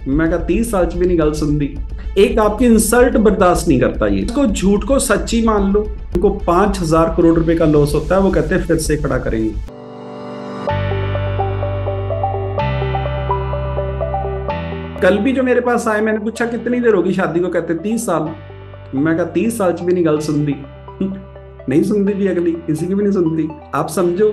मैं कहा 30 साल च भी नहीं गल सुनती। एक आपकी इंसल्ट बर्दाश्त नहीं करता, ये इसको झूठ को सच्ची मान लो। उनको 5,000 करोड़ रुपए का लॉस होता है, वो कहते हैं फिर से खड़ा करेंगे। कल भी जो मेरे पास आए, मैंने पूछा कितनी देर होगी शादी को, कहते 30 साल। मैं कहा 30 साल च भी नहीं गल सुनती। नहीं सुनती भी, अगली किसी की भी नहीं सुनती। आप समझो,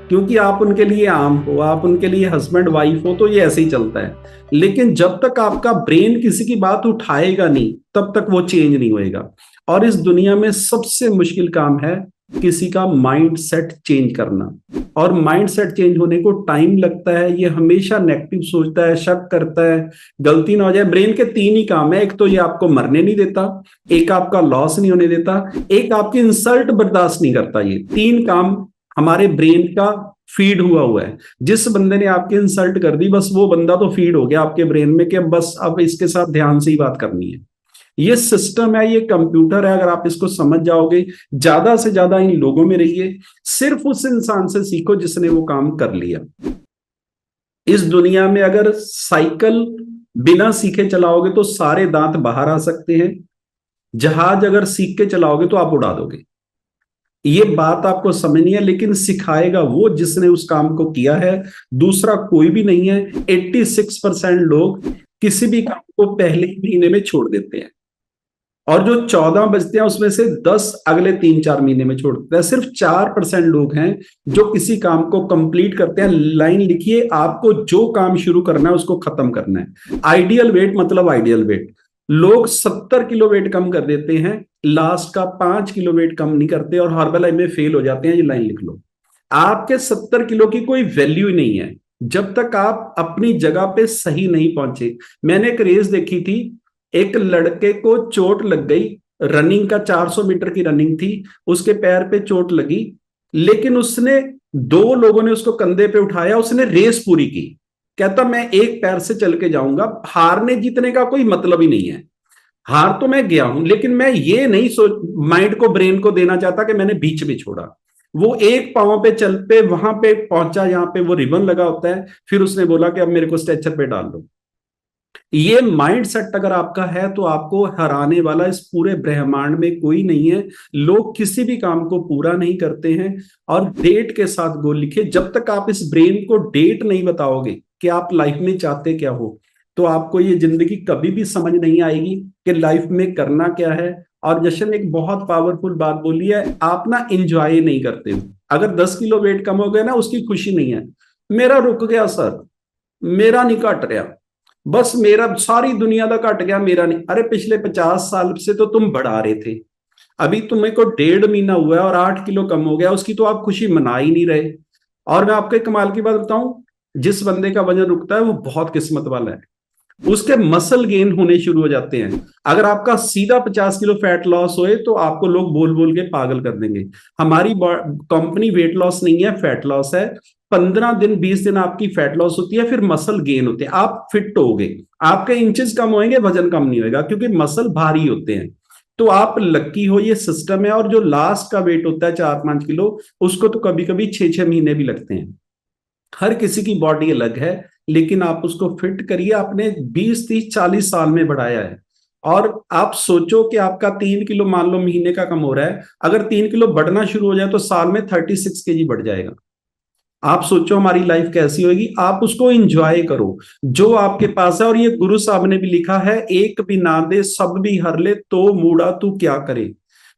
क्योंकि आप उनके लिए आम हो, आप उनके लिए हस्बैंड वाइफ हो, तो ये ऐसे ही चलता है। लेकिन जब तक आपका ब्रेन किसी की बात उठाएगा नहीं, तब तक वो चेंज नहीं होएगा। और इस दुनिया में सबसे मुश्किल काम है किसी का माइंड सेट चेंज करना। और माइंड सेट चेंज होने को टाइम लगता है। ये हमेशा नेगेटिव सोचता है, शक करता है, गलती ना हो जाए। ब्रेन के 3 ही काम है, एक तो ये आपको मरने नहीं देता, एक आपका लॉस नहीं होने देता, एक आपकी इंसल्ट बर्दाश्त नहीं करता। ये 3 काम हमारे ब्रेन का फीड हुआ है। जिस बंदे ने आपकी इंसल्ट कर दी, बस वो बंदा तो फीड हो गया आपके ब्रेन में कि बस अब इसके साथ ध्यान से ही बात करनी है। ये सिस्टम है, ये कंप्यूटर है। अगर आप इसको समझ जाओगे, ज्यादा से ज्यादा इन लोगों में रहिए, सिर्फ उस इंसान से सीखो जिसने वो काम कर लिया। इस दुनिया में अगर साइकिल बिना सीखे चलाओगे तो सारे दांत बाहर आ सकते हैं। जहाज अगर सीख के चलाओगे तो आप उड़ा दोगे। ये बात आपको समझनी है, लेकिन सिखाएगा वो जिसने उस काम को किया है, दूसरा कोई भी नहीं है। 86% लोग किसी भी काम को पहले ही महीने में छोड़ देते हैं, और जो 14 बचते हैं उसमें से 10 अगले 3-4 महीने में छोड़ देते हैं। सिर्फ 4% लोग हैं जो किसी काम को कंप्लीट करते हैं। लाइन लिखिए, आपको जो काम शुरू करना है उसको खत्म करना है। आइडियल वेट मतलब आइडियल वेट, लोग 70 किलो वेट कम कर देते हैं, लास्ट का 5 किलो वेट कम नहीं करते और हर्बल में फेल हो जाते हैं। ये लाइन लिख लो। आपके 70 किलो की कोई वैल्यू ही नहीं है जब तक आप अपनी जगह पे सही नहीं पहुंचे। मैंने एक रेस देखी थी, एक लड़के को चोट लग गई, रनिंग का 400 मीटर की रनिंग थी, उसके पैर पे चोट लगी, लेकिन उसने 2 लोगों ने उसको कंधे पे उठाया, उसने रेस पूरी की। कहता मैं एक पैर से चल के जाऊंगा। हारने जीतने का कोई मतलब ही नहीं है। हार तो मैं गया हूं, लेकिन मैं ये नहीं सोच माइंड को, ब्रेन को देना चाहता कि मैंने बीच में छोड़ा। वो एक पांव पे चल पे वहां पे पहुंचा, जहां पे वो रिबन लगा होता है, फिर उसने बोला कि अब मेरे को स्ट्रेचर पे डाल दो। ये माइंड सेट अगर आपका है तो आपको हराने वाला इस पूरे ब्रह्मांड में कोई नहीं है। लोग किसी भी काम को पूरा नहीं करते हैं। और डेट के साथ गोल लिखे। जब तक आप इस ब्रेन को डेट नहीं बताओगे कि आप लाइफ में चाहते क्या हो, तो आपको ये जिंदगी कभी भी समझ नहीं आएगी कि लाइफ में करना क्या है। और जशन ने एक बहुत पावरफुल बात बोली है, आप ना इंजॉय नहीं करते हो। अगर 10 किलो वेट कम हो गया ना, उसकी खुशी नहीं है। मेरा रुक गया सर, मेरा नहीं घट रहा, बस मेरा सारी दुनिया का घट गया, मेरा नहीं। अरे पिछले 50 साल से तो तुम बढ़ा रहे थे, अभी तुम्हें को 1.5 महीना हुआ है और 8 किलो कम हो गया, उसकी तो आप खुशी मना ही नहीं रहे। और मैं आपको एक कमाल की बात बताऊं, जिस बंदे का वजन रुकता है वो बहुत किस्मत वाला है। उसके मसल गेन होने शुरू हो जाते हैं। अगर आपका सीधा 50 किलो फैट लॉस होए तो आपको लोग बोल बोल के पागल कर देंगे। हमारी कंपनी वेट लॉस नहीं है, फैट लॉस है। 15 दिन 20 दिन आपकी फैट लॉस होती है, फिर मसल गेन होते हैं, आप फिट होगे, आपके इंचेस कम होंगे, वजन कम नहीं होगा, क्योंकि मसल भारी होते हैं। तो आप लक्की हो, ये सिस्टम है। और जो लास्ट का वेट होता है 4-5 किलो, उसको तो कभी कभी 6-6 महीने भी लगते हैं। हर किसी की बॉडी अलग है, लेकिन आप उसको फिट करिए। आपने 20-30-40 साल में बढ़ाया है, और आप सोचो कि आपका 3 किलो मान लो महीने का कम हो रहा है, अगर 3 किलो बढ़ना शुरू हो जाए तो साल में 36 केजी बढ़ जाएगा। आप सोचो हमारी लाइफ कैसी होगी। आप उसको एंजॉय करो जो आपके पास है। और ये गुरु साहब ने भी लिखा है, एक भी ना दे सब भी हर ले, तो मूड़ा तू क्या करे।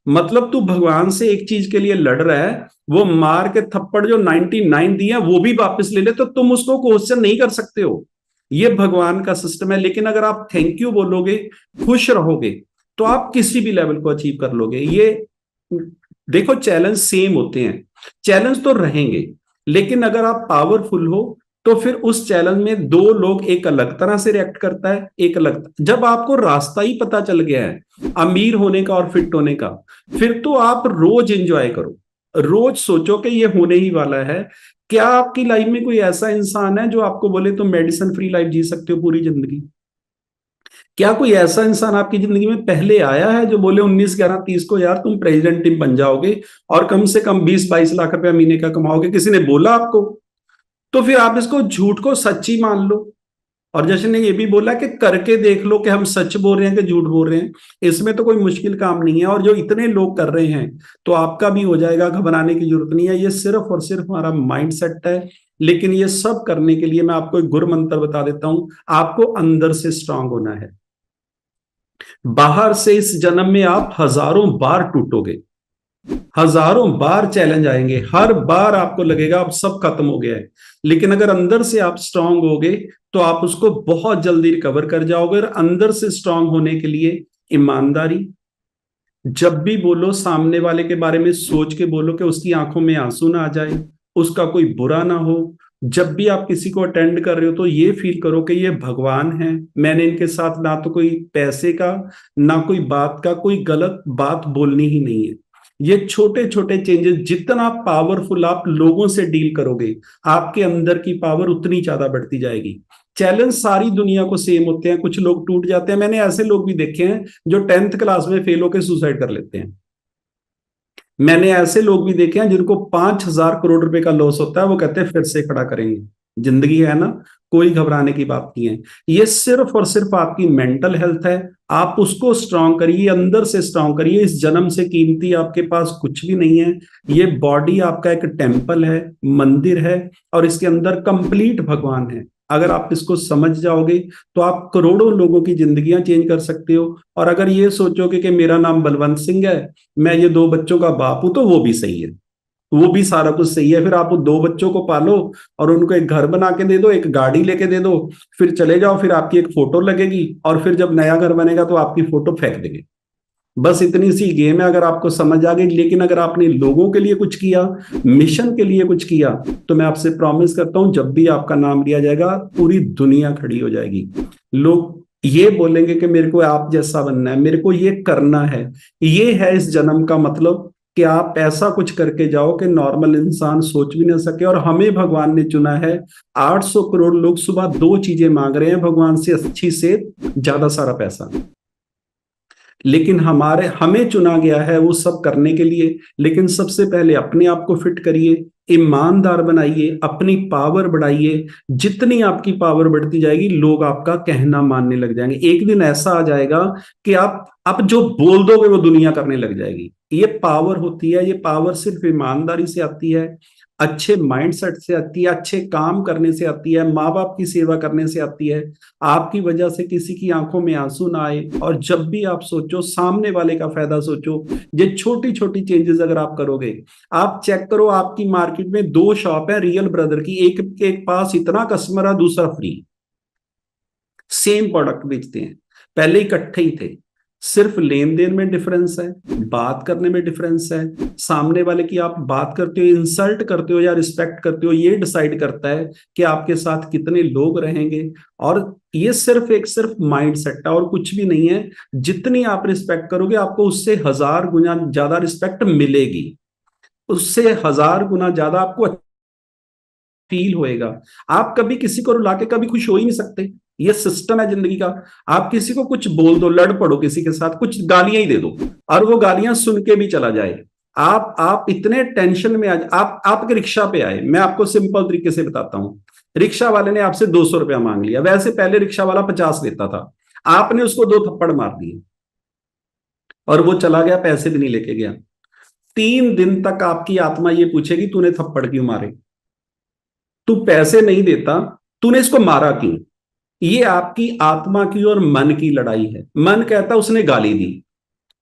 मतलब तू भगवान से एक चीज के लिए लड़ रहा है, वो मार के थप्पड़ जो 99 दिए वो भी वापस ले ले, तो तुम उसको क्वेश्चन नहीं कर सकते हो। ये भगवान का सिस्टम है। लेकिन अगर आप थैंक यू बोलोगे, खुश रहोगे, तो आप किसी भी लेवल को अचीव कर लोगे। ये देखो, चैलेंज सेम होते हैं, चैलेंज तो रहेंगे, लेकिन अगर आप पावरफुल हो तो फिर उस चैलेंज में 2 लोग एक अलग तरह से रिएक्ट करता है, एक अलग। जब आपको रास्ता ही पता चल गया है अमीर होने का और फिट होने का, फिर तो आप रोज एंजॉय करो। रोज सोचो कि ये होने ही वाला है। क्या आपकी लाइफ में कोई ऐसा इंसान है जो आपको बोले तुम मेडिसिन फ्री लाइफ जी सकते हो पूरी जिंदगी? क्या कोई ऐसा इंसान आपकी जिंदगी में पहले आया है जो बोले 19-11-30 को यार तुम प्रेसिडेंट टीम बन जाओगे और कम से कम 20-22 लाख रुपया महीने का कमाओगे? किसी ने बोला आपको? तो फिर आप इसको झूठ को सच्ची मान लो और जैसे ने ये भी बोला कि करके देख लो कि हम सच बोल रहे हैं कि झूठ बोल रहे हैं, इसमें तो कोई मुश्किल काम नहीं है। और जो इतने लोग कर रहे हैं तो आपका भी हो जाएगा, घबराने की जरूरत नहीं है। ये सिर्फ और सिर्फ हमारा माइंड सेट है। लेकिन ये सब करने के लिए मैं आपको एक गुरु मंत्र बता देता हूं, आपको अंदर से स्ट्रांग होना है। बाहर से इस जन्म में आप हजारों बार टूटोगे, हजारों बार चैलेंज आएंगे, हर बार आपको लगेगा अब सब खत्म हो गया है। लेकिन अगर अंदर से आप स्ट्रांग होगे तो आप उसको बहुत जल्दी रिकवर कर जाओगे। और अंदर से स्ट्रांग होने के लिए ईमानदारी, जब भी बोलो सामने वाले के बारे में सोच के बोलो कि उसकी आंखों में आंसू ना आ जाए, उसका कोई बुरा ना हो। जब भी आप किसी को अटेंड कर रहे हो तो ये फील करो कि ये भगवान है, मैंने इनके साथ ना तो कोई पैसे का ना कोई बात का कोई गलत बात बोलनी ही नहीं है। ये छोटे छोटे चेंजेस, जितना पावरफुल आप लोगों से डील करोगे आपके अंदर की पावर उतनी ज्यादा बढ़ती जाएगी। चैलेंज सारी दुनिया को सेम होते हैं, कुछ लोग टूट जाते हैं। मैंने ऐसे लोग भी देखे हैं जो 10th क्लास में फेल होकर सुसाइड कर लेते हैं। मैंने ऐसे लोग भी देखे हैं जिनको 5,000 करोड़ रुपए का लॉस होता है, वो कहते हैं फिर से खड़ा करेंगे। जिंदगी है ना, कोई घबराने की बात नहीं है। ये सिर्फ और सिर्फ आपकी मेंटल हेल्थ है, आप उसको स्ट्रांग करिए, अंदर से स्ट्रांग करिए। इस जन्म से कीमती आपके पास कुछ भी नहीं है। ये बॉडी आपका एक टेम्पल है, मंदिर है, और इसके अंदर कंप्लीट भगवान है। अगर आप इसको समझ जाओगे तो आप करोड़ों लोगों की जिंदगियां चेंज कर सकते हो। और अगर ये सोचोगे कि मेरा नाम बलवंत सिंह है, मैं ये 2 बच्चों का बाप हूं, तो वो भी सही है, वो भी सारा कुछ सही है। फिर आप वो 2 बच्चों को पालो और उनको एक घर बना के दे दो, एक गाड़ी लेके दे दो, फिर चले जाओ, फिर आपकी एक फोटो लगेगी, और फिर जब नया घर बनेगा तो आपकी फोटो फेंक देंगे। बस इतनी सी गेम है, अगर आपको समझ आ गई। लेकिन अगर आपने लोगों के लिए कुछ किया, मिशन के लिए कुछ किया, तो मैं आपसे प्रॉमिस करता हूं जब भी आपका नाम लिया जाएगा पूरी दुनिया खड़ी हो जाएगी। लोग ये बोलेंगे कि मेरे को आप जैसा बनना है, मेरे को ये करना है। ये है इस जन्म का मतलब, कि आप ऐसा कुछ करके जाओ कि नॉर्मल इंसान सोच भी ना सके। और हमें भगवान ने चुना है। 800 करोड़ लोग सुबह 2 चीजें मांग रहे हैं भगवान से, अच्छी से ज्यादा सारा पैसा। लेकिन हमें चुना गया है वो सब करने के लिए। लेकिन सबसे पहले अपने आप को फिट करिए, ईमानदार बनाइए, अपनी पावर बढ़ाइए। जितनी आपकी पावर बढ़ती जाएगी लोग आपका कहना मानने लग जाएंगे। एक दिन ऐसा आ जाएगा कि आप जो बोल दोगे वो दुनिया करने लग जाएगी। ये पावर होती है, ये पावर सिर्फ ईमानदारी से आती है, अच्छे माइंडसेट से आती है, अच्छे काम करने से आती है, माँ बाप की सेवा करने से आती है। आपकी वजह से किसी की आंखों में आंसू ना आए। और जब भी आप सोचो सामने वाले का फायदा सोचो। ये छोटी छोटी चेंजेस अगर आप करोगे, आप चेक करो आपकी मार्केट में 2 शॉप है रियल ब्रदर की, एक के पास इतना कस्टमर है, दूसरा फ्री, सेम प्रोडक्ट बेचते हैं, पहले इकट्ठे ही थे। सिर्फ लेन देन में डिफरेंस है, बात करने में डिफरेंस है। सामने वाले की आप बात करते हो, इंसल्ट करते हो या रिस्पेक्ट करते हो, ये डिसाइड करता है कि आपके साथ कितने लोग रहेंगे। और ये सिर्फ माइंड सेट है और कुछ भी नहीं है। जितनी आप रिस्पेक्ट करोगे आपको उससे 1000 गुना ज्यादा रिस्पेक्ट मिलेगी, उससे 1000 गुना ज्यादा आपको फील होएगा। आप कभी किसी को रुला के कभी खुश हो ही नहीं सकते, ये सिस्टम है जिंदगी का। आप किसी को कुछ बोल दो, लड़ पड़ो किसी के साथ, कुछ गालियां ही दे दो, और वो गालियां सुन के भी चला जाए। आप इतने टेंशन में आप एक रिक्शा पे आए, मैं आपको सिंपल तरीके से बताता हूं। रिक्शा वाले ने आपसे 200 रुपया मांग लिया, वैसे पहले रिक्शा वाला 50 लेता था, आपने उसको 2 थप्पड़ मार दिए और वो चला गया, पैसे भी नहीं लेके गया। 3 दिन तक आपकी आत्मा ये पूछेगी तूने थप्पड़ क्यों मारे, तू पैसे नहीं देता, तूने इसको मारा क्यों। ये आपकी आत्मा की और मन की लड़ाई है। मन कहता उसने गाली दी,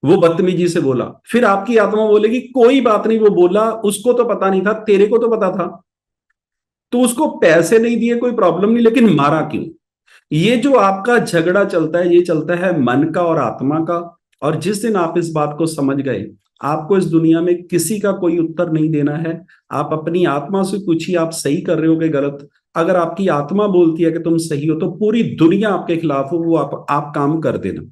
वो बदतमीजी से बोला। फिर आपकी आत्मा बोलेगी कोई बात नहीं, वो बोला, उसको तो पता नहीं था, तेरे को तो पता था, तो उसको पैसे नहीं दिए कोई प्रॉब्लम नहीं, लेकिन मारा क्यों। ये जो आपका झगड़ा चलता है, ये चलता है मन का और आत्मा का। और जिस दिन आप इस बात को समझ गए, आपको इस दुनिया में किसी का कोई उत्तर नहीं देना है। आप अपनी आत्मा से पूछिए आप सही कर रहे हो कि गलत। अगर आपकी आत्मा बोलती है कि तुम सही हो, तो पूरी दुनिया आपके खिलाफ हो, वो आप काम कर देना।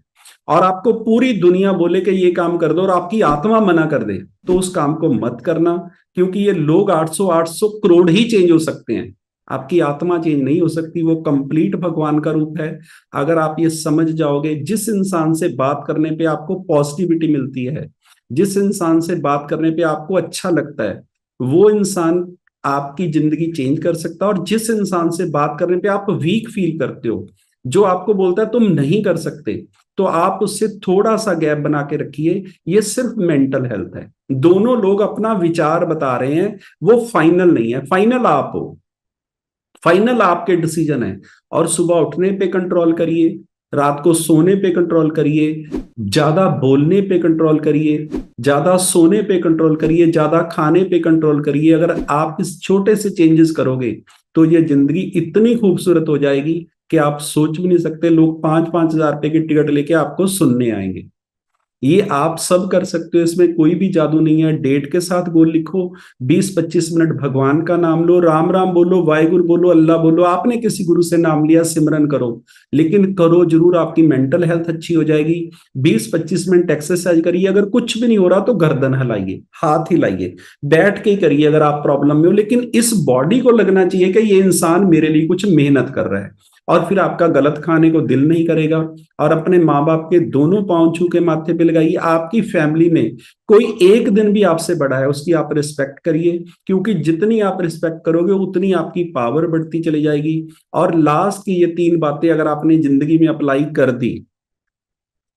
और आपको पूरी दुनिया बोले कि ये काम कर दो और आपकी आत्मा मना कर दे, तो उस काम को मत करना। क्योंकि ये लोग 800 करोड़ ही चेंज हो सकते हैं, आपकी आत्मा चेंज नहीं हो सकती। वो कंप्लीट भगवान का रूप है। अगर आप ये समझ जाओगे, जिस इंसान से बात करने पे आपको पॉजिटिविटी मिलती है, जिस इंसान से बात करने पे आपको अच्छा लगता है, वो इंसान आपकी जिंदगी चेंज कर सकता है। और जिस इंसान से बात करने पे आप वीक फील करते हो, जो आपको बोलता है तुम नहीं कर सकते, तो आप उससे थोड़ा सा गैप बना के रखिए। ये सिर्फ मेंटल हेल्थ है। दोनों लोग अपना विचार बता रहे हैं, वो फाइनल नहीं है। फाइनल आप हो, फाइनल आपके डिसीजन है। और सुबह उठने पे कंट्रोल करिए, रात को सोने पे कंट्रोल करिए, ज्यादा बोलने पे कंट्रोल करिए, ज्यादा सोने पे कंट्रोल करिए, ज्यादा खाने पे कंट्रोल करिए। अगर आप इस छोटे से चेंजेस करोगे तो ये जिंदगी इतनी खूबसूरत हो जाएगी कि आप सोच भी नहीं सकते। लोग 5-5 हज़ार रुपए की टिकट लेके आपको सुनने आएंगे। ये आप सब कर सकते हो, इसमें कोई भी जादू नहीं है। डेट के साथ गोल लिखो, 20-25 मिनट भगवान का नाम लो, राम राम बोलो, वाहिगुरु बोलो, अल्लाह बोलो। आपने किसी गुरु से नाम लिया, सिमरन करो, लेकिन करो जरूर। आपकी मेंटल हेल्थ अच्छी हो जाएगी। 20-25 मिनट एक्सरसाइज करिए। अगर कुछ भी नहीं हो रहा तो गर्दन हिलाइए, हाथ हिलाइए, बैठ के ही करिए अगर आप प्रॉब्लम में हो। लेकिन इस बॉडी को लगना चाहिए कि ये इंसान मेरे लिए कुछ मेहनत कर रहा है। और फिर आपका गलत खाने को दिल नहीं करेगा। और अपने माँ बाप के दोनों पांव छू के माथे पे लगाइए। आपकी फैमिली में कोई एक दिन भी आपसे बड़ा है, उसकी आप रिस्पेक्ट करिए, क्योंकि जितनी आप रिस्पेक्ट करोगे उतनी आपकी पावर बढ़ती चली जाएगी। और लास्ट की ये 3 बातें अगर आपने जिंदगी में अप्लाई कर दी,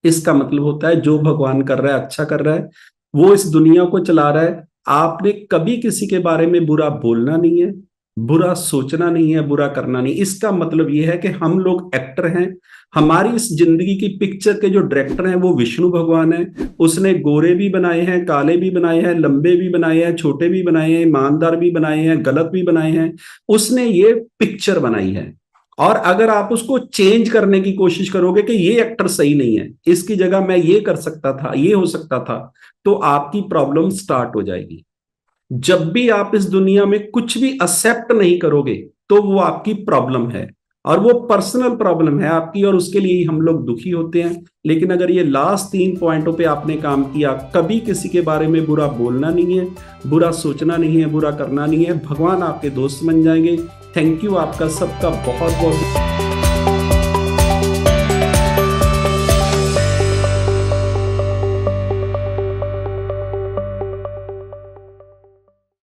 इसका मतलब होता है जो भगवान कर रहा है अच्छा कर रहा है, वो इस दुनिया को चला रहा है। आपने कभी किसी के बारे में बुरा बोलना नहीं है, बुरा सोचना नहीं है, बुरा करना नहीं। इसका मतलब ये है कि हम लोग एक्टर हैं। हमारी इस जिंदगी की पिक्चर के जो डायरेक्टर हैं वो विष्णु भगवान है। उसने गोरे भी बनाए हैं, काले भी बनाए हैं, लंबे भी बनाए हैं, छोटे भी बनाए हैं, ईमानदार भी बनाए हैं, गलत भी बनाए हैं। उसने ये पिक्चर बनाई है। और अगर आप उसको चेंज करने की कोशिश करोगे कि ये एक्टर सही नहीं है, इसकी जगह मैं ये कर सकता था, ये हो सकता था, तो आपकी प्रॉब्लम स्टार्ट हो जाएगी। जब भी आप इस दुनिया में कुछ भी एक्सेप्ट नहीं करोगे तो वो आपकी प्रॉब्लम है, और वो पर्सनल प्रॉब्लम है आपकी, और उसके लिए ही हम लोग दुखी होते हैं। लेकिन अगर ये लास्ट 3 पॉइंटों पे आपने काम किया, कभी किसी के बारे में बुरा बोलना नहीं है, बुरा सोचना नहीं है, बुरा करना नहीं है, भगवान आपके दोस्त बन जाएंगे। थैंक यू, आपका सबका बहुत बहुत